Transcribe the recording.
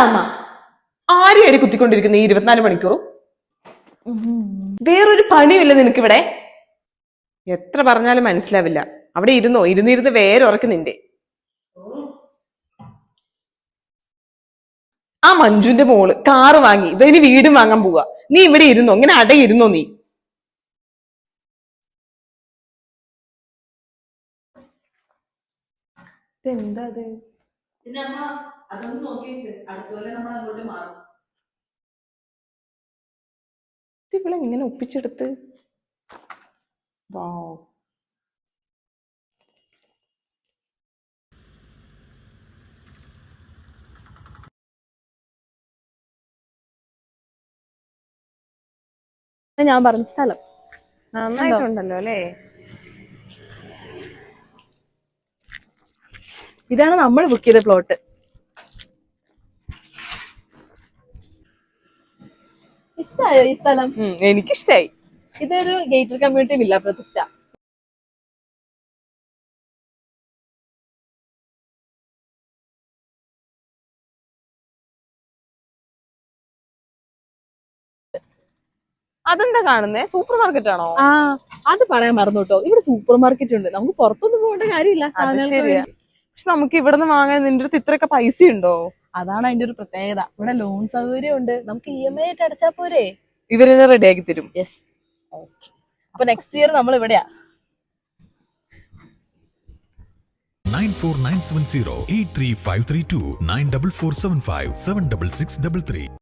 എന്താ ആരെയാണ് കുത്തിക്കൊണ്ടിരിക്കുന്നത് ഈ 24 മണിക്കൂറും? വേറൊരു പണിയില്ല നിനക്കിവിടെ. എത്ര പറഞ്ഞാലും മനസ്സിലാവില്ല. അവിടെ ഇരുന്നോ, ഇരുന്നിരുന്ന് വേറെ ഉറക്ക് നിന്റെ. ആ മഞ്ജുന്റെ മോള് കാറ് വാങ്ങി, ഇതിന് വീടും വാങ്ങാൻ പോവാ. നീ ഇവിടെ ഇരുന്നോ, ഇങ്ങനെ അടയിരുന്നോ നീ? എന്താ അത്? പിന്നെ അമ്മ അതൊന്ന് നോക്കിയിട്ട് അടുത്തോലെ നമ്മൾ അങ്ങോട്ട് മാറും. ഇവിടെ ഇങ്ങനെ ഒപ്പിച്ചെടുത്ത്. വാവ്. ഞാൻ പറഞ്ഞ സ്ഥലം നന്നായിട്ടുണ്ടല്ലോ അല്ലേ? ഇതാണ് നമ്മൾ ബുക്ക് ചെയ്ത പ്ലോട്ട്. ഇഷ്ടായോ ഈ സ്ഥലം? എനിക്കിഷ്ടായി. ഇതൊരു ഗേറ്റഡ് കമ്മ്യൂണിറ്റി വില്ല പ്രൊജക്റ്റാ. അതെന്താ കാണുന്നേ? സൂപ്പർ മാർക്കറ്റ് ആണോ? ആ, അത് പറയാൻ മറന്നു കേട്ടോ. ഇവിടെ സൂപ്പർ മാർക്കറ്റ് ഉണ്ട്, നമുക്ക് പുറത്തൊന്നും പോകേണ്ട കാര്യമില്ല. പക്ഷെ നമുക്ക് ഇവിടെ നിന്ന് വാങ്ങാൻ നിന്റെ അടുത്ത് ഇത്രയൊക്കെ പൈസ ഉണ്ടോ? അതാണ് അതിന്റെ ഒരു പ്രത്യേകത. ഇവിടെ ലോൺ സൗകര്യം ഉണ്ട്, നമുക്ക് EMI ആയിട്ട് അടച്ചാ പോരെ. ഇവരെന്നെ റെഡി ആക്കി തരും. യെസ്. ഓക്കെ, അപ്പൊ നെക്സ്റ്റ് ഇയർ നമ്മൾ ഇവിടെയാ. 94970 83532 94475 76633